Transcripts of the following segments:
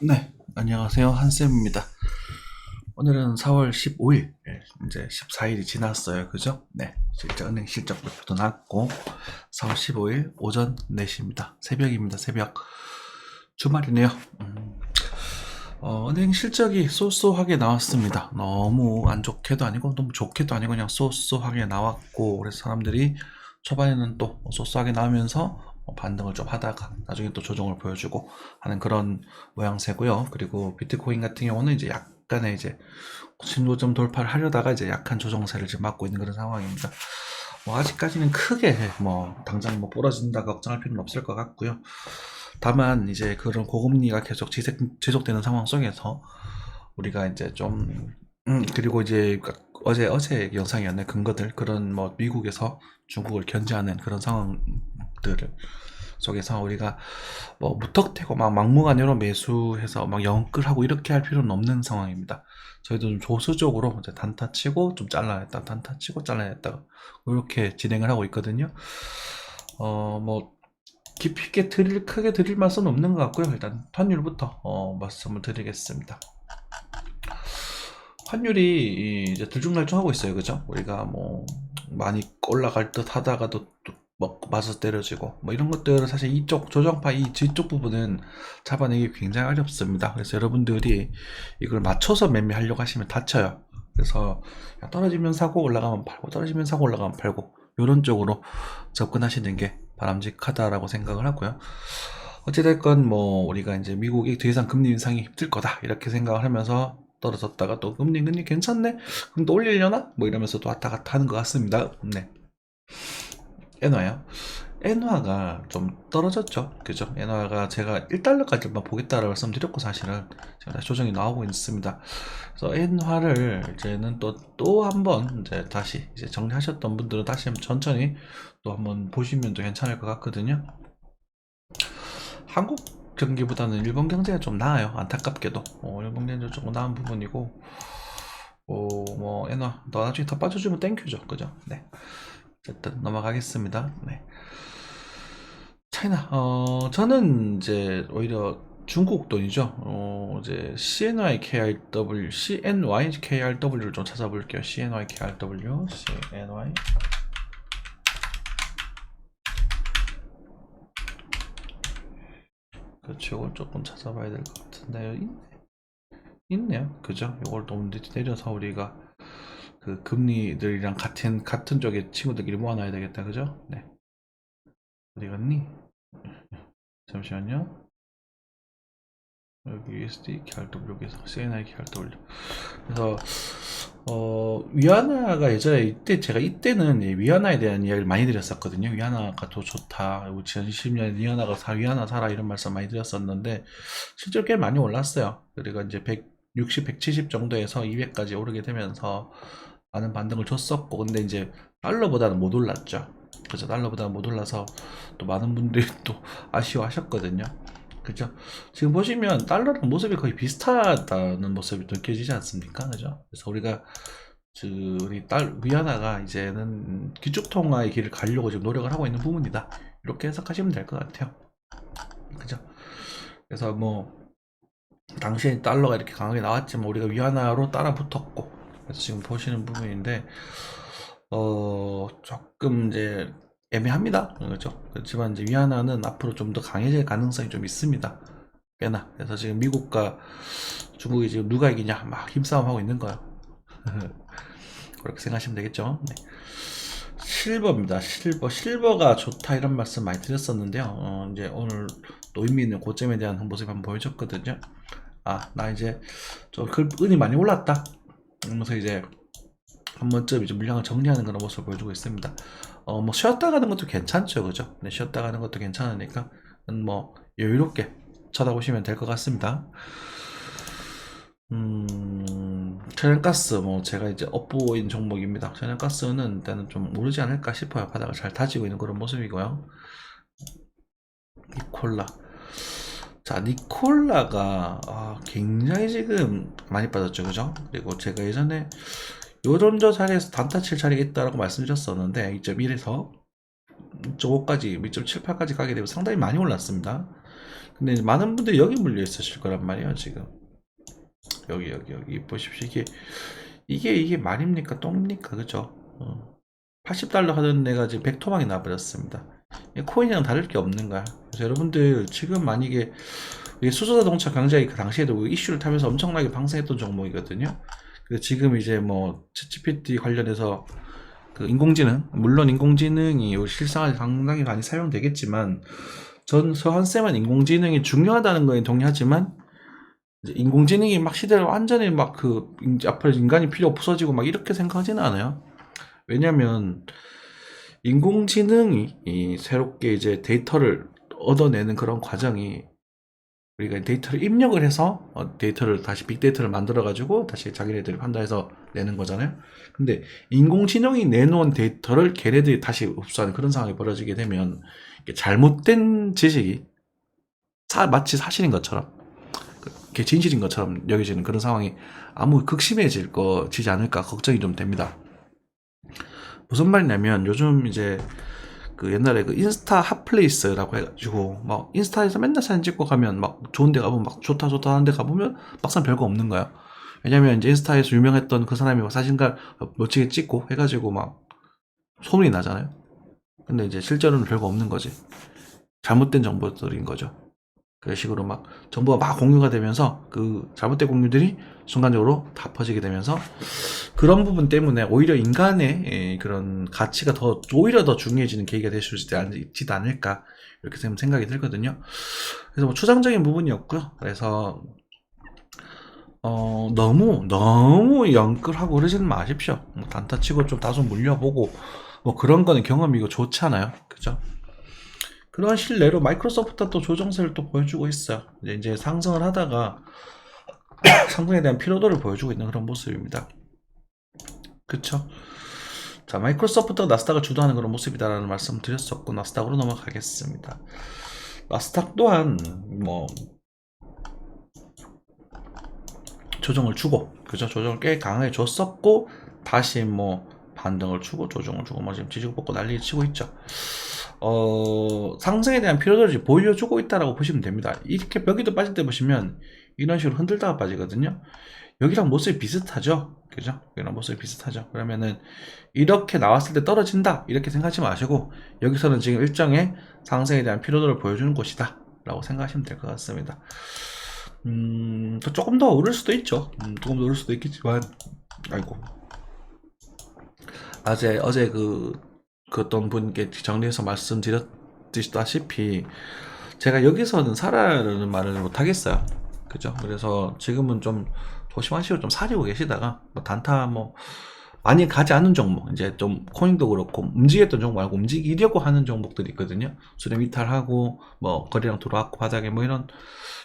네, 안녕하세요. 한쌤입니다. 오늘은 4월 15일, 이제 14일이 지났어요. 그죠? 네, 실제 은행 실적 발표도 났고, 4월 15일 오전 4시입니다. 새벽입니다. 새벽. 주말이네요. 은행 실적이 쏘쏘하게 나왔습니다. 너무 안 좋게도 아니고, 너무 좋게도 아니고, 그냥 쏘쏘하게 나왔고, 그래서 사람들이 초반에는 또 쏘쏘하게 나오면서 반등을 좀 하다가 나중에 또 조정을 보여주고 하는 그런 모양새고요. 그리고 비트코인 같은 경우는 이제 약간의 이제 신고점 돌파를 하려다가 이제 약한 조정세를 지금 맞고 있는 그런 상황입니다. 뭐 아직까지는 크게 뭐 당장 뭐 부러진다 걱정할 필요는 없을 것 같고요. 다만 이제 그런 고금리가 계속 지속되는 상황 속에서 우리가 이제 좀 그리고 이제 어제 영상이었네 근거들 그런 뭐 미국에서 중국을 견제하는 그런 상황들을 속에서 우리가 뭐 무턱대고 막 막무가내로 매수해서 막 영끌하고 이렇게 할 필요는 없는 상황입니다. 저희도 좀 조수적으로 이제 단타 치고 좀 잘라냈다 단타 치고 잘라냈다가 이렇게 진행을 하고 있거든요. 뭐 깊이 있게 크게 드릴 말씀은 없는 것 같고요. 일단 환율부터 말씀을 드리겠습니다. 환율이 이제 들쭉날쭉하고 있어요. 그죠? 우리가 뭐 많이 올라갈 듯 하다가도 또 먹고 맞아 때려지고 뭐 이런 것들은 사실 이쪽 조정파 이 뒤쪽 부분은 잡아내기 굉장히 어렵습니다. 그래서 여러분들이 이걸 맞춰서 매매하려고 하시면 다쳐요. 그래서 떨어지면 사고 올라가면 팔고 떨어지면 사고 올라가면 팔고 이런 쪽으로 접근하시는 게 바람직하다라고 생각을 하고요. 어찌됐건 뭐 우리가 이제 미국이 더 이상 금리 인상이 힘들 거다 이렇게 생각을 하면서 떨어졌다가 또 금리 괜찮네 그럼 또 올리려나 뭐 이러면서 또 왔다 갔다 하는 것 같습니다. 네. 엔화요. 엔화가 좀 떨어졌죠. 그죠? 엔화가 제가 1달러까지만 보겠다라고 말씀드렸고 사실은 제가 다시 조정이 나오고 있습니다. 그래서 엔화를 이제는 또 한번 이제 다시 이제 정리하셨던 분들은 다시 한번 천천히 또 한번 보시면 또 괜찮을 것 같거든요. 한국 경기보다는 일본 경제가 좀 나아요. 안타깝게도. 일본 경제가 조금 나은 부분이고, 뭐, 엔화, 너 나중에 더 빠져주면 땡큐죠. 그죠? 네. 어쨌든 넘어가겠습니다. 네. 차이나, 저는 이제 오히려 중국 돈이죠. 이제 CNYKRW를 좀 찾아볼게요. CNYKRW, CNY. 그렇죠. 이걸 조금 찾아봐야 될 것 같은데요. 있네요. 그죠? 이걸 또 내려서 우리가 그 금리들이랑 같은 쪽의 친구들끼리 모아놔야 되겠다. 그죠? 네. 어디 갔니? 잠시만요. 여기 USD KRW 여기서 CNI KRW. 그래서 위안화가 예전에 이때는 위안화에 대한 이야기를 많이 드렸었거든요. 위안화가 더 좋다. 2020년에 위안화 사라 이런 말씀 많이 드렸었는데 실제로 꽤 많이 올랐어요. 그리고 이제 160, 170 정도에서 200까지 오르게 되면서 많은 반등을 줬었고 근데 이제 달러보다는 못 올랐죠. 그죠? 달러보다는 못 올라서 또 많은 분들이 또 아쉬워하셨거든요. 그죠? 지금 보시면 달러랑 모습이 거의 비슷하다는 모습이 느껴지지 않습니까? 그죠? 그래서 우리가 우리 위안화가 이제는 기축통화의 길을 가려고 지금 노력을 하고 있는 부분이다. 이렇게 해석하시면 될 것 같아요. 그죠? 그래서 뭐 당시에 달러가 이렇게 강하게 나왔지만 우리가 위안화로 따라 붙었고 그래서 지금 보시는 부분인데 조금 이제 애매합니다. 그렇죠? 그렇지만 이제 위안화는 앞으로 좀 더 강해질 가능성이 좀 있습니다. 꽤나. 그래서 지금 미국과 중국이 지금 누가 이기냐 막 힘싸움 하고 있는 거예요. 그렇게 생각하시면 되겠죠. 네. 실버입니다. 실버가 좋다 이런 말씀 많이 드렸었는데요. 이제 오늘 또 의미 있는 고점에 대한 모습 한번 보여줬거든요. 나 이제 은이 많이 올랐다. 그러면서 이제 한 번쯤 이제 물량을 정리하는 그런 모습을 보여주고 있습니다. 뭐 쉬었다 가는 것도 괜찮죠, 그죠? 네, 쉬었다 가는 것도 괜찮으니까 뭐 여유롭게 쳐다보시면 될 것 같습니다. 천연가스 뭐 제가 이제 업보인 종목입니다. 천연가스는 일단은 좀 오르지 않을까 싶어요. 바닥을 잘 다지고 있는 그런 모습이고요. 니콜라. 자, 니콜라가 굉장히 지금 많이 빠졌죠, 그죠? 그리고 제가 예전에 요런 저 자리에서 단타 칠 자리가 있다라고 말씀드렸었는데 2.1에서 2.5까지, 2.78까지 가게 되면 상당히 많이 올랐습니다. 근데 이제 많은 분들이 여기 물려 있으실 거란 말이에요, 지금. 여기 보십시오. 이게 말입니까? 똥입니까? 그죠? 80달러 하던 애가 지금 100토막이 나버렸습니다. 코인이랑 다를 게 없는 거야. 그래서 여러분들 지금 만약에 수소자동차 강자가 그 당시에도 이슈를 타면서 엄청나게 방생했던 종목이거든요. 그래서 지금 이제 뭐 챗GPT 관련해서 그 인공지능, 물론 인공지능이 실생활에 상당히 많이 사용되겠지만, 전 서한쌤은 인공지능이 중요하다는 거에 동의하지만, 이제 인공지능이 막 시대를 완전히 막 앞으로 인간이 필요 없어지고 막 이렇게 생각하지는 않아요. 왜냐면 인공지능이 새롭게 이제 데이터를 얻어내는 그런 과정이, 우리가 데이터를 입력을 해서 데이터를 다시 빅데이터를 만들어 가지고 다시 자기네들이 판단해서 내는 거잖아요. 근데 인공지능이 내놓은 데이터를 걔네들이 다시 흡수하는 그런 상황이 벌어지게 되면 잘못된 지식이 마치 사실인 것처럼, 그게 진실인 것처럼 여겨지는 그런 상황이 아무 극심해지지 않을까 걱정이 좀 됩니다. 무슨 말이냐면, 요즘 이제 그 옛날에 그 인스타 핫플레이스라고 해가지고 막 인스타에서 맨날 사진 찍고 가면 막 좋은 데 가보면 막 좋다 하는 데 가보면 막상 별거 없는 거야. 왜냐면 이제 인스타에서 유명했던 그 사람이 막 사진가 멋지게 찍고 해가지고 막 소문이 나잖아요. 근데 이제 실제로는 별거 없는 거지. 잘못된 정보들인 거죠. 그런 식으로 막 정보가 막 공유가 되면서 그 잘못된 공유들이 순간적으로 다 퍼지게 되면서, 그런 부분 때문에 오히려 인간의 그런 가치가 오히려 더 중요해지는 계기가 될 수 있지도 않을까, 이렇게 생각이 들거든요. 그래서 뭐 추상적인 부분이었고요. 그래서 너무 영끌하고 그러지는 마십시오. 뭐 단타 치고 좀 다소 물려보고 뭐 그런 거는 경험이고 좋잖아요. 그죠? 그런 실내로 마이크로소프트가 또 조정세를 또 보여주고 있어요. 이제 상승을 하다가 상승에 대한 피로도를 보여주고 있는 그런 모습입니다. 그쵸? 자, 마이크로소프트가 나스닥을 주도하는 그런 모습이다라는 말씀 드렸었고, 나스닥으로 넘어가겠습니다. 나스닥 또한 뭐 조정을 주고, 그죠? 조정을 꽤 강하게 줬었고, 다시 뭐 반등을 주고 조정을 주고 뭐 지금 지지고 뻗고 난리를 치고 있죠. 상승에 대한 피로도를 보여주고 있다라고 보시면 됩니다. 이렇게 벽에도 빠질 때 보시면 이런 식으로 흔들다가 빠지거든요. 여기랑 모습이 비슷하죠. 그죠? 여기랑 모습이 비슷하죠. 그러면은 이렇게 나왔을 때 떨어진다 이렇게 생각하지 마시고, 여기서는 지금 일정의 상승에 대한 피로도를 보여주는 곳이다 라고 생각하시면 될 것 같습니다. 조금 더 오를 수도 있죠. 조금 더 오를 수도 있겠지만, 아이고, 어제 그 어떤 분께 정리해서 말씀드렸다시피 제가 여기서는 살아라는 말을 못 하겠어요. 그죠? 그래서 지금은 좀 조심하시고 좀 사리고 계시다가 뭐 단타 뭐 많이 가지 않은 종목, 이제 좀 코인도 그렇고 움직였던 종목 말고 움직이려고 하는 종목들이 있거든요. 수렴 이탈하고 뭐 거래량 들어왔고 바닥에 뭐 이런,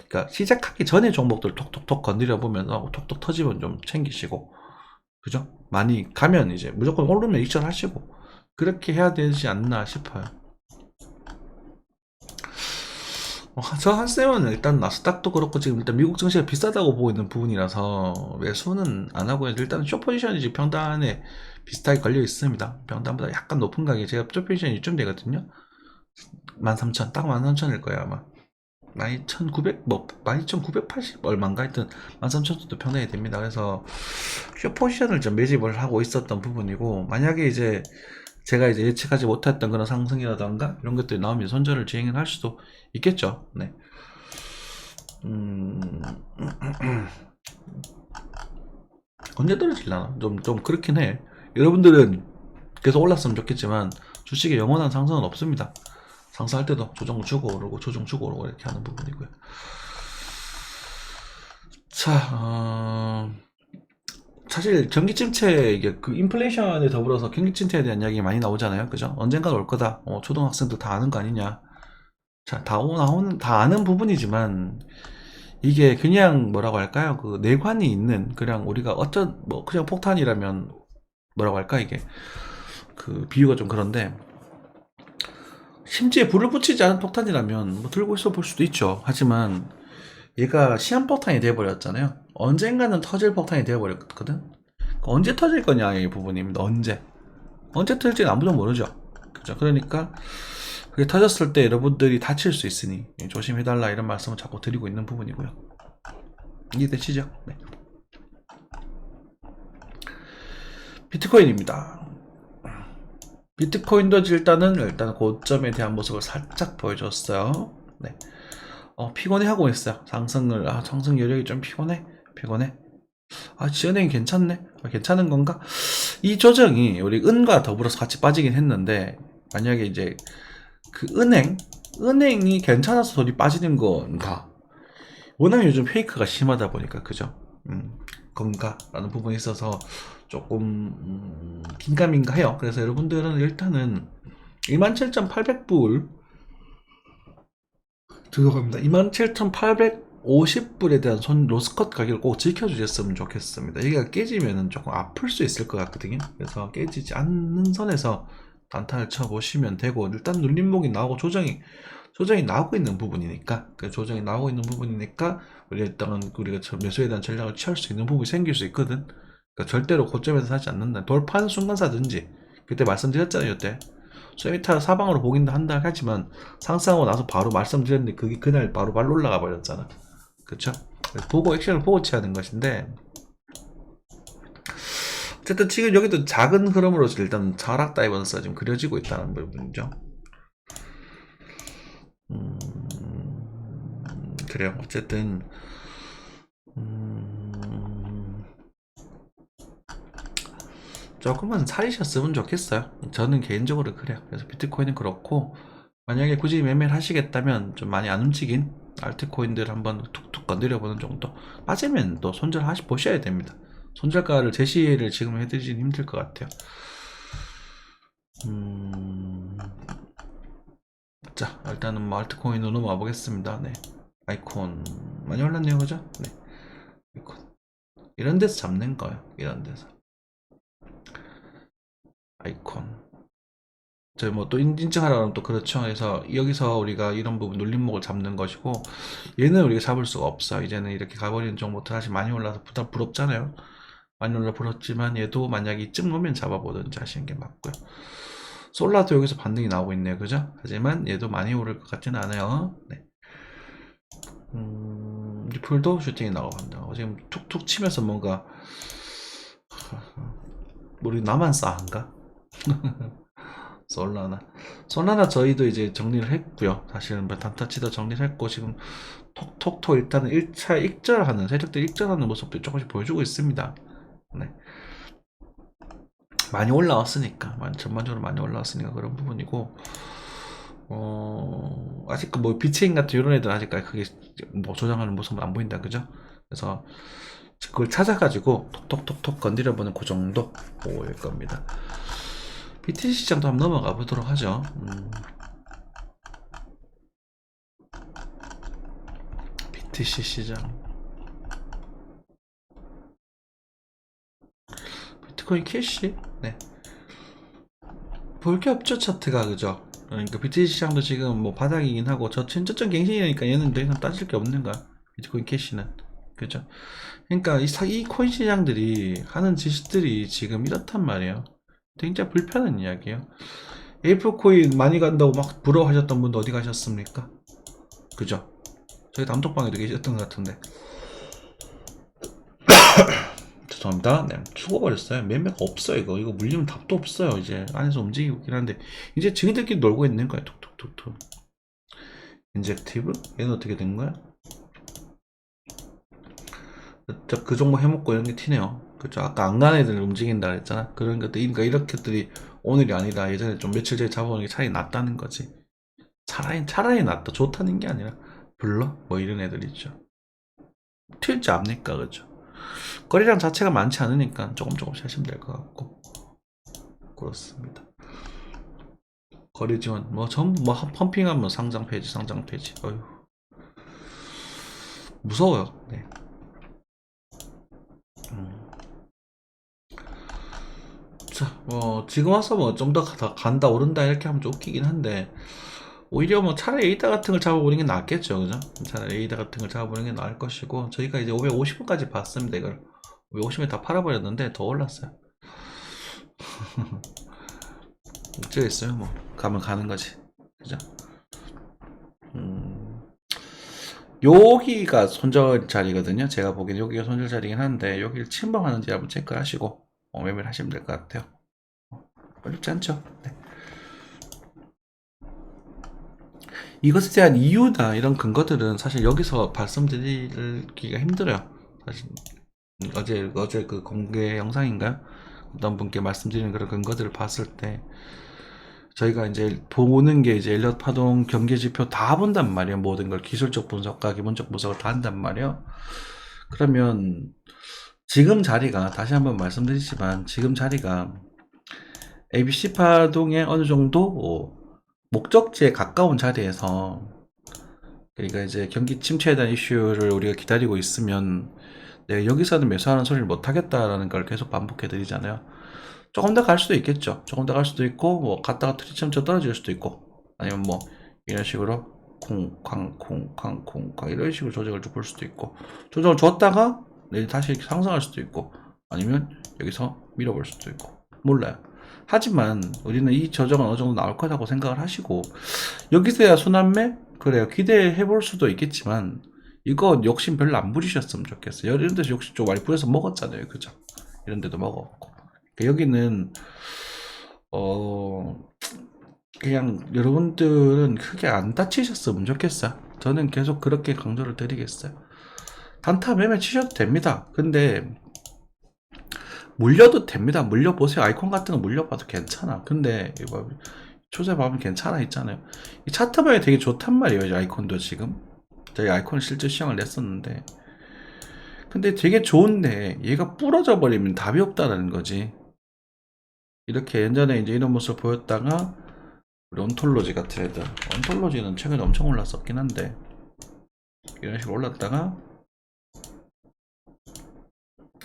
그러니까 시작하기 전에 종목들 톡톡톡 건드려 보면서 톡톡 터지면 좀 챙기시고, 그죠? 많이 가면 이제 무조건 오르면 액션 하시고 그렇게 해야 되지 않나 싶어요. 저 한쌤은 일단 나스닥도 그렇고 지금 일단 미국 증시가 비싸다고 보고 있는 부분이라서 매수는 안 하고요. 일단 숏포지션이 지금 평단에 비슷하게 걸려 있습니다. 평단보다 약간 높은 가격에 제가 숏포지션이 이쯤 되거든요. 13,000, 딱 13,000일 거예요 아마. 12,900, 뭐 12,980 얼마인가 하여튼 13,000 정도 평단이 됩니다. 그래서 숏포지션을 좀 매집을 하고 있었던 부분이고, 만약에 이제 제가 이제 예측하지 못했던 그런 상승이라던가 이런 것들이 나오면 손절을 진행을 할 수도 있겠죠. 네. 언제 떨어질라나? 좀 그렇긴 해. 여러분들은 계속 올랐으면 좋겠지만 주식의 영원한 상승은 없습니다. 상승할 때도 조정 주고 오르고 조정 주고 오르고 이렇게 하는 부분이고요. 자, 사실 경기 침체, 이게 그 인플레이션에 더불어서 경기 침체에 대한 이야기 많이 나오잖아요. 그죠? 언젠가 올 거다. 초등학생도 다 아는 거 아니냐. 자, 다 아는 부분이지만 이게 그냥 뭐라고 할까요? 그 내관이 있는, 그냥 우리가 그냥 폭탄이라면 뭐라고 할까, 이게 그 비유가 좀 그런데, 심지어 불을 붙이지 않은 폭탄이라면 뭐 들고 있어 볼 수도 있죠. 하지만 얘가 시한폭탄이 돼버렸잖아요. 언젠가는 터질 폭탄이 돼버렸거든. 언제 터질 거냐 이 부분입니다. 언제 터질지는 아무도 모르죠. 그죠? 그러니까 그게 터졌을 때 여러분들이 다칠 수 있으니 조심해달라 이런 말씀을 자꾸 드리고 있는 부분이고요. 이해되시죠? 네. 비트코인입니다. 비트코인도 일단 고점에 대한 모습을 살짝 보여줬어요. 네. 피곤해하고 있어요. 상승 여력이 좀 피곤해. 지연행이 괜찮네. 괜찮은 건가? 이 조정이 우리 은과 더불어서 같이 빠지긴 했는데, 만약에 이제 그 은행이 괜찮아서 돈이 빠지는 건가? 워낙 요즘 페이크가 심하다 보니까, 그죠? 건가? 라는 부분이 있어서 조금, 긴가민가 해요. 그래서 여러분들은 일단은 27,800불 들어갑니다. 27,850불에 대한 로스컷 가격을 꼭 지켜주셨으면 좋겠습니다. 여기가 깨지면 조금 아플 수 있을 것 같거든요. 그래서 깨지지 않는 선에서 단타를 쳐보시면 되고, 일단 눌림목이 나오고 조정이 나오고 있는 부분이니까, 우리가 매수에 대한 전략을 취할 수 있는 부분이 생길 수 있거든. 그러니까 절대로 고점에서 사지 않는다. 돌파하는 순간 사든지. 그때 말씀드렸잖아요. 이때 쇠미타 사방으로 보긴다 한다 하지만 상승하고 나서 바로 말씀드렸는데 그게 그날 바로 올라가 버렸잖아. 그쵸? 보고 액션을 보고 취하는 것인데, 어쨌든 지금 여기도 작은 흐름으로서 일단 하락 다이버스가 지금 그려지고 있다는 부분이죠. 그래요. 어쨌든 조금만 사리셨으면 좋겠어요. 저는 개인적으로 그래요. 그래서 비트코인은 그렇고, 만약에 굳이 매매를 하시겠다면 좀 많이 안 움직인 알트코인들 한번 툭툭 건드려보는 정도. 빠지면 또 보셔야 됩니다. 손절가를 제시를 지금 해드리긴 힘들 것 같아요. 자, 일단은 뭐 알트코인으로 넘어와 보겠습니다. 네. 아이콘 많이 올랐네요, 그죠? 네. 아이콘 이런 데서 잡는 거예요. 이런 데서 아이콘. 저희 뭐 또 인증하라 그러면 또 그렇죠. 그래서 여기서 우리가 이런 부분 눌림목을 잡는 것이고, 얘는 우리가 잡을 수가 없어. 이제는 이렇게 가버리는 정보도 사실 많이 올라서 부럽잖아요. 많이 올라 부럽지만 얘도 만약에 이쯤 오면 잡아보든지 하시는 게 맞고요. 솔라도 여기서 반등이 나오고 있네요, 그죠? 하지만 얘도 많이 오를 것 같지는 않아요. 네. 리플도 슈팅이 나오고 지금 툭툭 치면서 뭔가 우리 나만 싸한가? 솔라나 저희도 이제 정리를 했고요. 사실은 뭐 단타치도 정리를 했고, 지금 톡톡톡 일단은 1차 익절하는 세력들 익절하는 모습도 조금씩 보여주고 있습니다. 네. 많이 올라왔으니까, 전반적으로 많이 올라왔으니까 그런 부분이고, 아직 뭐 비체인 같은 이런 애들 아직까지 그게 뭐 조정하는 모습은 안 보인다, 그죠? 그래서 그걸 찾아가지고 톡톡톡톡 건드려보는 그 정도 보일 겁니다. BTC 시장도 한번 넘어가 보도록 하죠. BTC 시장. 비트코인 캐시? 네. 볼 게 없죠, 차트가, 그죠? 그러니까 BTC 시장도 지금 뭐 바닥이긴 하고, 저점 갱신이니까 얘는 더 이상 따질 게 없는 거야. 비트코인 캐시는. 그죠? 그러니까 이 코인 시장들이 하는 짓들이 지금 이렇단 말이에요. 굉장히 불편한 이야기예요. 에이프 코인 많이 간다고 막 부러워하셨던 분도 어디 가셨습니까? 그죠? 저희 단톡방에도 계셨던 것 같은데. 죄송합니다. 네, 죽어버렸어요. 매매가 없어요. 이거 물리면 답도 없어요. 이제 안에서 움직이고 있긴 한데, 이제 지금들끼리 놀고 있는 거야. 툭툭툭툭. 인젝티브? 얘는 어떻게 된 거야? 그 정도 해먹고 이런 게 티네요. 그죠? 아까 안 간 애들 움직인다 그랬잖아. 그런 것들, 그러니까 이렇게들이 오늘이 아니라 예전에 좀 며칠 전에 잡아오는 게 차라리 낫다는 거지. 차라리 낫다. 좋다는 게 아니라, 뭐 이런 애들 있죠. 튈지 압니까? 그죠? 거래량 자체가 많지 않으니까 조금씩 하시면 될 것 같고, 그렇습니다. 거래 지원, 뭐 전부 뭐 펌핑하면 상장 페이지. 어휴, 무서워요. 네. 자, 지금 와서 뭐 좀 더 간다 오른다 이렇게 하면 좀 웃기긴 한데, 오히려 뭐 차라리 에이다 같은 걸 잡아보는 게 낫겠죠, 그죠? 차라리 에이다 같은 걸 잡아보는 게 나을 것이고, 저희가 이제 550원까지 봤습니다. 이걸 550에 다 팔아버렸는데 더 올랐어요. 어쩌겠어요. 뭐 가면 가는 거지, 그죠? 여기가 손절 자리거든요. 제가 보기엔 여기가 손절 자리긴 한데 여기를 침범하는지 한번 체크하시고 매매를 하시면 될 것 같아요. 어렵지 않죠? 네. 이것에 대한 이유나 이런 근거들은 사실 여기서 말씀드리기가 힘들어요. 사실 어제 그 공개 영상인가요? 어떤 분께 말씀드리는 그런 근거들을 봤을 때 저희가 이제 보는 게 이제 엘리엇 파동 경계 지표 다 본단 말이에요. 모든 걸 기술적 분석과 기본적 분석을 다 한단 말이에요. 그러면 지금 자리가 다시 한번 말씀드리지만 지금 자리가 ABC 파동의 어느 정도 목적지에 가까운 자리에서 그러니까 이제 경기 침체에 대한 이슈를 우리가 기다리고 있으면 내가 여기서는 매수하는 소리를 못 하겠다라는 걸 계속 반복해 드리잖아요. 조금 더 갈 수도 있겠죠. 조금 더 갈 수도 있고 뭐 갔다가 트리점쳐 떨어질 수도 있고 아니면 뭐 이런 식으로 콩쾅 이런 식으로 조정을 줄 수도 있고 조정을 줬다가 내일 다시 상승할 수도 있고 아니면 여기서 밀어볼 수도 있고 몰라요. 하지만 우리는 이 조정은 어느 정도 나올 거라고 생각을 하시고 여기서야 순환매? 그래요. 기대해 볼 수도 있겠지만 이거 욕심 별로 안 부리셨으면 좋겠어요. 이런 데서 욕심 좀 많이 부려서 먹었잖아요. 그죠? 이런 데도 먹었고. 여기는 그냥 여러분들은 크게 안 다치셨으면 좋겠어요. 저는 계속 그렇게 강조를 드리겠어요. 단타 매매 치셔도 됩니다. 근데 물려도 됩니다. 물려보세요. 아이콘 같은 거 물려봐도 괜찮아. 근데 이거 초세 봐면 괜찮아 있잖아요. 이 차트 방이 되게 좋단 말이에요. 이 아이콘도 지금 저희 아이콘 실제 시향을 냈었는데 근데 되게 좋은데 얘가 부러져 버리면 답이 없다라는 거지. 이렇게 예전에 이제 이런 모습을 보였다가 우리 온톨로지 같은 애들 온톨로지는 최근에 엄청 올랐었긴 한데 이런 식으로 올랐다가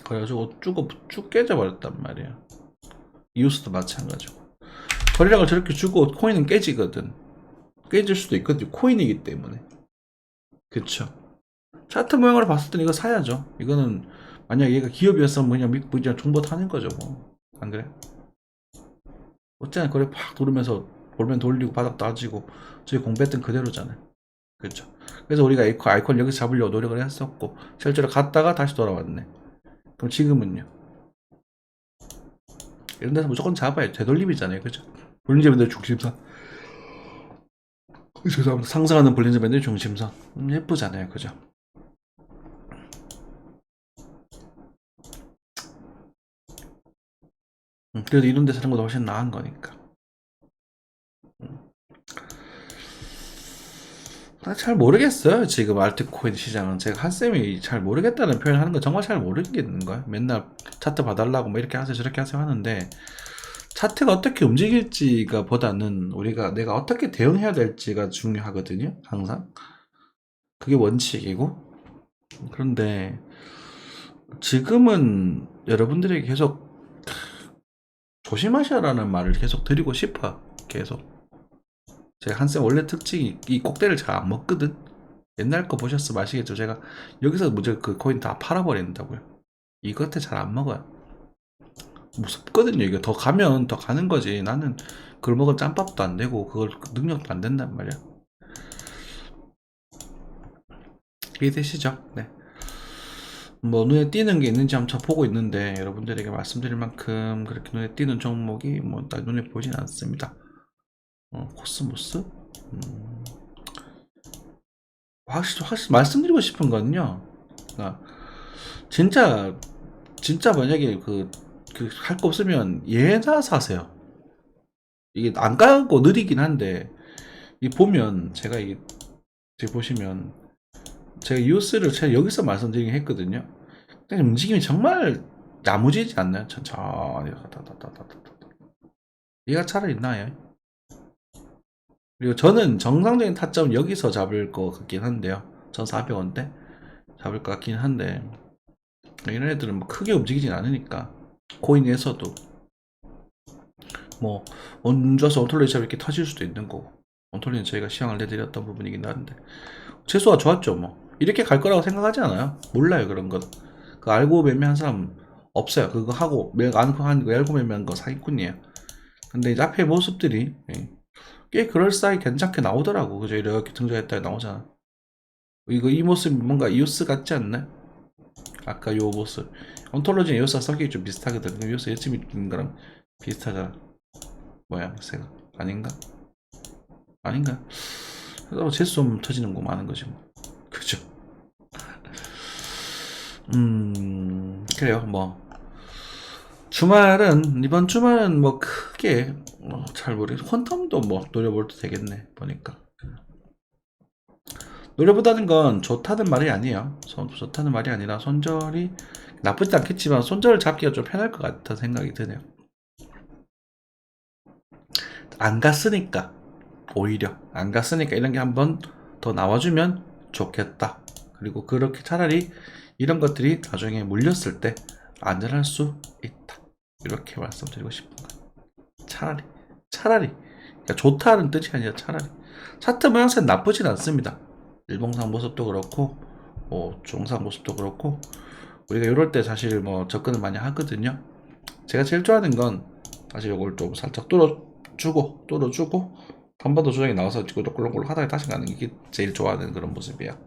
그래가지고 쭉 깨져버렸단 말이야. 이웃도 마찬가지고 거래량을 저렇게 주고 코인은 깨지거든. 깨질 수도 있거든. 코인이기 때문에. 그쵸. 차트 모양으로 봤을 땐 이거 사야죠. 이거는 만약 얘가 기업이었으면 그냥 정보 타는 거죠 뭐. 안 그래? 어쨌든 거래 팍 누르면서 볼면 돌리고 바닥 따지고 저희 공부했던 그대로잖아요. 그렇죠. 그래서 우리가 아이콘 여기서 잡으려고 노력을 했었고 실제로 갔다가 다시 돌아왔네. 그럼 지금은요? 이런 데서 무조건 잡아야 되돌림이잖아요. 그죠? 볼린저 밴드 중심선. 죄송합니다. 상승하는 볼린저 밴드 중심선. 예쁘잖아요. 그죠? 그래도 이런 데서 하는 것도 훨씬 나은 거니까. 잘 모르겠어요. 지금 알트코인 시장은 제가 한쌤이 잘 모르겠다는 표현을 하는 거 정말 잘 모르겠는 거예요. 맨날 차트 봐달라고 뭐 이렇게 하세요 저렇게 하세요 하는데 차트가 어떻게 움직일지가 보다는 내가 어떻게 대응해야 될지가 중요하거든요. 항상 그게 원칙이고 그런데 지금은 여러분들에게 계속 조심하셔라는 말을 계속 드리고 싶어. 계속 제가 한쌤 원래 특징이 이 꼭대를 잘 안 먹거든. 옛날 거 보셨으면 아시겠죠. 제가 여기서 무조건 그 코인 다 팔아버린다고요. 이것도 잘 안 먹어요. 무섭거든요. 이거 더 가면 더 가는 거지. 나는 그걸 먹은 짬밥도 안 되고 그걸 능력도 안 된단 말이야. 이해되시죠? 네. 뭐 눈에 띄는 게 있는지 한번 보고 있는데 여러분들에게 말씀드릴 만큼 그렇게 눈에 띄는 종목이 뭐 눈에 보이진 않습니다. 코스모스? 확실히 말씀드리고 싶은 거는요. 그러니까 진짜 만약에 할 거 없으면 얘나 사세요. 이게 안 가고 느리긴 한데 이 보면 제가 보시면 제가 뉴스를 제가 여기서 말씀드리긴 했거든요. 근데 움직임이 정말 야무지지 않나요? 천천히 얘가 차라리 나아요. 그리고 저는 정상적인 타점은 여기서 잡을 것 같긴 한데요. 1,400원대 잡을 것 같긴 한데 이런 애들은 뭐 크게 움직이진 않으니까 코인에서도 뭐 얹어서 온톨리처럼 이렇게 터질 수도 있는 거고 온톨리는 저희가 시향을 내드렸던 부분이긴 한데 최소가 좋았죠. 뭐 이렇게 갈 거라고 생각하지 않아요. 몰라요 그런 건. 그 알고 매매한 사람 없어요. 그거 하고 알고 매매한 거 사기꾼이에요. 근데 이제 앞에 모습들이 꽤 그럴싸하게 괜찮게 나오더라고. 그죠? 이렇게 등장했다 나오잖아. 이거 이 모습 뭔가 이오스 같지 않나? 아까 요 모습. 온톨로지는 이오스와 성격이 좀 비슷하거든. 그럼 이오스 열심히 있는 거랑 비슷하잖아. 뭐야, 새가. 아닌가? 아닌가? 그래서 재수 좀 터지는 거 많은 거지 뭐. 그죠? 그래요. 뭐 주말은 이번 주말은 뭐 크게 잘 모르겠어. 퀀텀도 뭐 노려볼도 되겠네 보니까. 노려보다는 건 좋다는 말이 아니에요. 좋다는 말이 아니라 손절이 나쁘지 않겠지만 손절을 잡기가 좀 편할 것 같다 생각이 드네요. 안 갔으니까 오히려 안 갔으니까 이런 게 한번 더 나와주면 좋겠다. 그리고 그렇게 차라리 이런 것들이 나중에 물렸을 때 안전할 수 있다. 이렇게 말씀드리고 싶은 거예요. 차라리 그러니까 좋다는 뜻이 아니라 차라리 차트 모양새는 나쁘진 않습니다. 일봉상 모습도 그렇고 뭐 중상 모습도 그렇고 우리가 이럴 때 사실 뭐 접근을 많이 하거든요. 제가 제일 좋아하는 건 사실 이걸 좀 살짝 뚫어주고 한 번 더 조정이 나와서 지금 꿀렁꿀렁 하다가 다시 가는 게 제일 좋아하는 그런 모습이에요.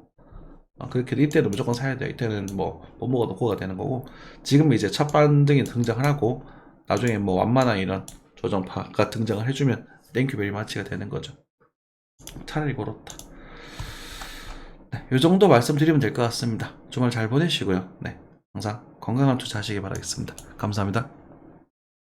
그렇게 이때는 무조건 사야 돼요. 이때는 뭐 못 먹어도 고가 되는 거고 지금 이제 첫 반등이 등장을 하고 나중에 뭐 완만한 이런 조정파가 등장을 해주면 땡큐 베리 마치가 되는 거죠. 차라리 그렇다. 네, 이 정도 말씀드리면 될 것 같습니다. 주말 잘 보내시고요. 네, 항상 건강한 투자하시기 바라겠습니다. 감사합니다.